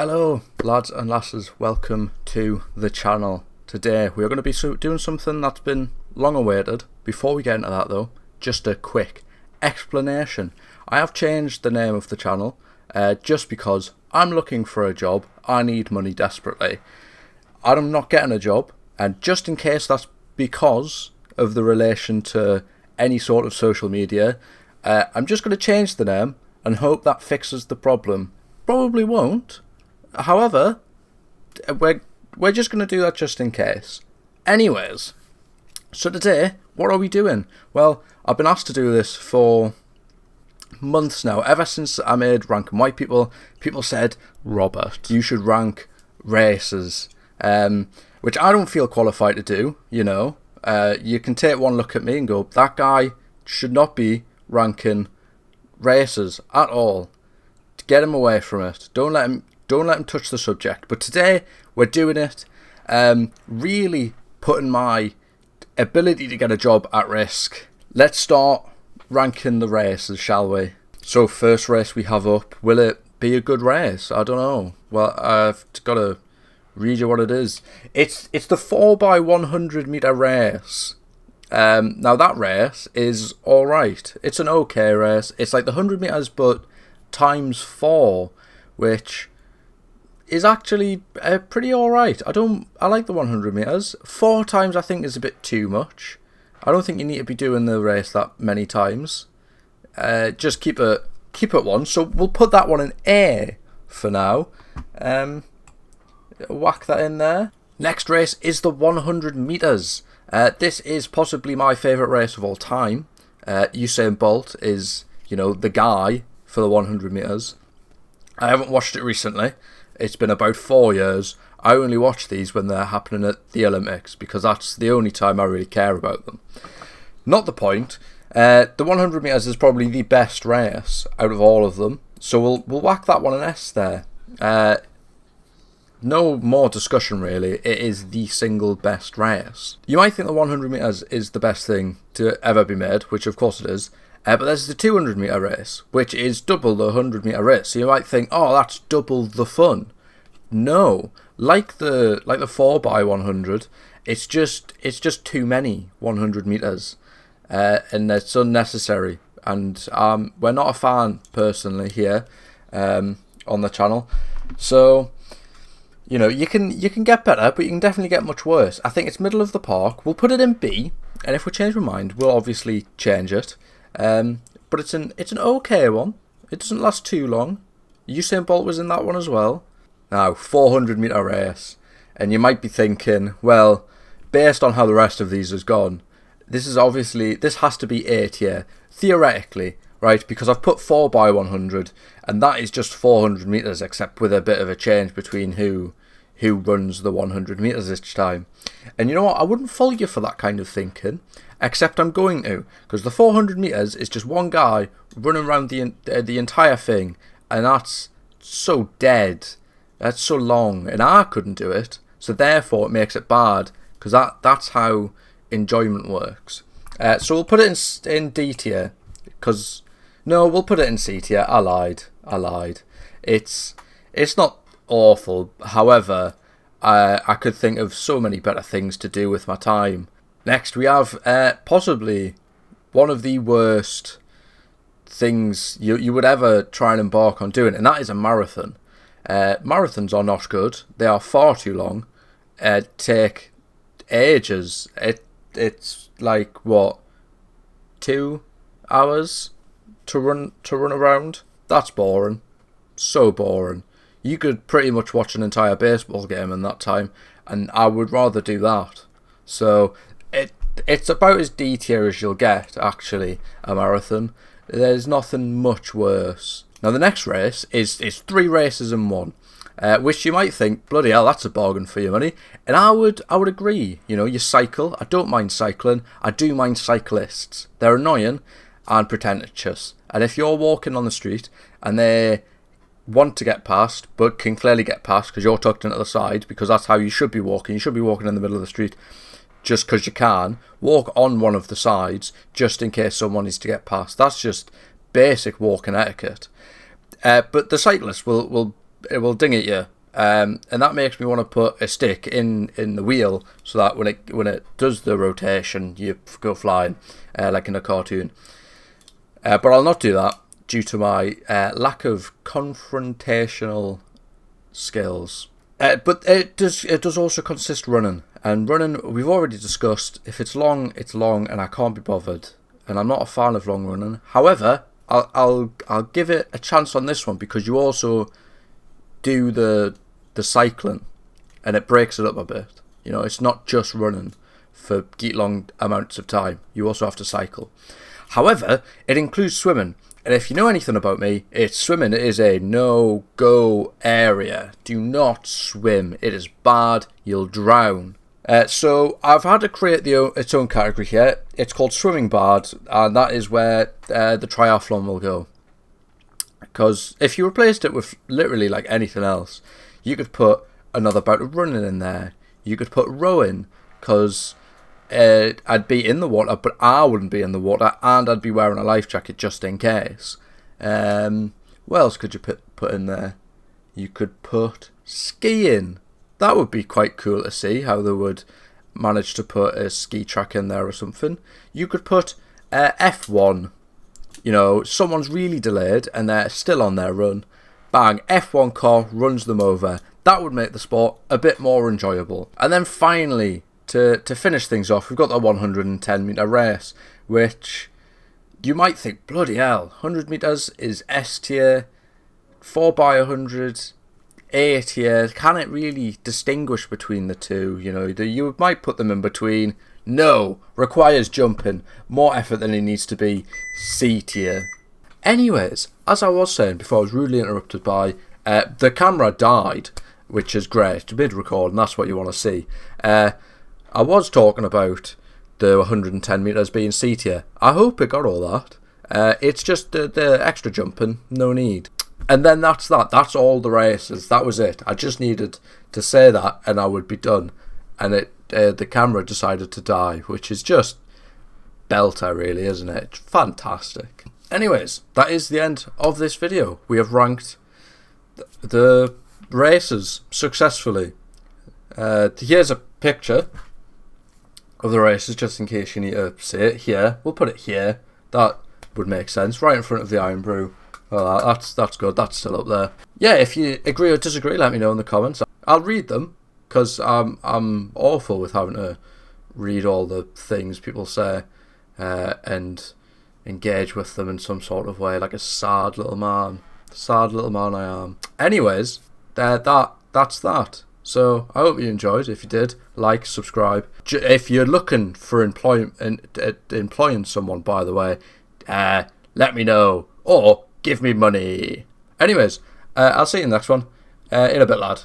Hello lads and lasses, welcome to the channel. Today we are going to be doing something that's been long awaited. Before we get into that though, just a quick explanation. I have changed the name of the channel just because I'm looking for a job. I need money desperately. I'm not getting a job, and just in case that's because of the relation to any sort of social media, I'm just going to change the name and hope that fixes the problem. Probably won't. However, we're just going to do that just in case. Anyways, so today, what are we doing? Well, I've been asked to do this for months now. Ever since I made Ranking White People, people said, Robert, you should rank races, which I don't feel qualified to do, you know. You can take one look at me and go, that guy should not be ranking races at all. Get him away from it. Don't let him touch the subject. But today we're doing it, really putting my ability to get a job at risk. Let's start ranking the races, shall we? So first race we have up, will it be a good race? I don't know. Well, I've got to read you what it is. It's the 4x100 meter race. Now that race is alright. It's an okay race. It's like the 100 meters but times 4, which is actually pretty alright. I like the 100 meters. 4 times I think is a bit too much. I don't think you need to be doing the race that many times. Just keep it one. So we'll put that one in A for now. Whack that in there. Next race is the 100 meters. This is possibly my favourite race of all time. Usain Bolt is, the guy for the 100 meters. I haven't watched it recently. It's been about 4 years. I only watch these when they're happening at the Olympics because that's the only time I really care about them. Not the point. The 100 meters is probably the best race out of all of them. So we'll whack that one an S there. No more discussion really. It is the single best race. You might think the 100 meters is the best thing to ever be made, which of course it is. But there's the 200 meter race, which is double the 100 meter race. So you might think, oh, that's double the fun. No, like the 4x100, it's just too many 100 meters, and it's unnecessary. And we're not a fan personally here on the channel. So you can get better, but you can definitely get much worse. I think it's middle of the park. We'll put it in B, and if we change our mind, we'll obviously change it. But it's an okay one. It doesn't last too long. Usain Bolt was in that one as well. Now, 400 meter race, and you might be thinking, well, based on how the rest of these has gone, this has to be A tier theoretically, right? Because I've put 4x100, and that is just 400 meters, except with a bit of a change between who runs the 100 meters each time. And you know what? I wouldn't fault you for that kind of thinking. Except I'm going to, because the 400 meters is just one guy running around the entire thing, and that's so dead. That's so long, and I couldn't do it. So therefore, it makes it bad, because that's how enjoyment works. So we'll put it in D tier, because no, we'll put it in C tier. I lied. It's not awful. However, I could think of so many better things to do with my time. Next, we have possibly one of the worst things you would ever try and embark on doing, and that is a marathon. Marathons are not good. They are far too long. Take ages. It's like, 2 hours to run around? That's boring. So boring. You could pretty much watch an entire baseball game in that time, and I would rather do that. So it's about as D tier as you'll get, actually, a marathon. There's nothing much worse. Now the next race is 3 races in one, which you might think, bloody hell, that's a bargain for your money. And I would agree. You cycle. I don't mind cycling. I do mind cyclists. They're annoying and pretentious. And if you're walking on the street and they want to get past, but can clearly get past because you're tucked into the side, because that's how you should be walking. You should be walking in the middle of the street. Just because you can, walk on one of the sides just in case someone needs to get past. That's just basic walking etiquette. But the cyclists will will ding at you. And that makes me want to put a stick in the wheel so that when it does the rotation, you go flying like in a cartoon. But I'll not do that due to my lack of confrontational skills. But it does also consist running, and running we've already discussed. If it's long, it's long, and I can't be bothered. And I'm not a fan of long running. However, I'll give it a chance on this one because you also do the cycling, and it breaks it up a bit. You know, it's not just running for long amounts of time. You also have to cycle. However, it includes swimming, and if you know anything about me, swimming is a no-go area. Do not swim. It is bad. You'll drown. So I've had to create its own category here. It's called Swimming Bad, and that is where the triathlon will go. Because if you replaced it with literally like anything else, you could put another bout of running in there. You could put rowing, because I'd be in the water, but I wouldn't be in the water, and I'd be wearing a life jacket just in case. What else could you put in there? You could put skiing. That would be quite cool to see how they would manage to put a ski track in there or something. You could put F1. You know, someone's really delayed and they're still on their run. Bang, F1 car runs them over. That would make the sport a bit more enjoyable. And then finally, to finish things off, we've got the 110 metre race, which you might think, bloody hell, 100 metres is S tier, 4x100, A tier. Can it really distinguish between the two? You know, you might put them in between. No, requires jumping, more effort than it needs to be, C tier. Anyways, as I was saying before I was rudely interrupted by, the camera died, which is great, mid-record, and that's what you want to see. I was talking about the 110 metres being C tier. I hope it got all that. It's just the extra jumping, no need. And then that's that. That's all the races. That was it. I just needed to say that and I would be done. And the camera decided to die, which is just belter really, isn't it? Fantastic. Anyways, that is the end of this video. We have ranked the races successfully. Here's a picture of the races, just in case you need to see it. Here, we'll put it here. That would make sense, right in front of the Iron Brew. Well, that's good. That's still up there. Yeah, if you agree or disagree, let me know in the comments. I'll read them, because I'm awful with having to read all the things people say and engage with them in some sort of way, like a sad little man. Sad little man I am. Anyways, that's that. So I hope you enjoyed. If you did, like, subscribe. If you're looking for employing someone, by the way, let me know, or give me money. Anyways, I'll see you in the next one. In a bit, lad.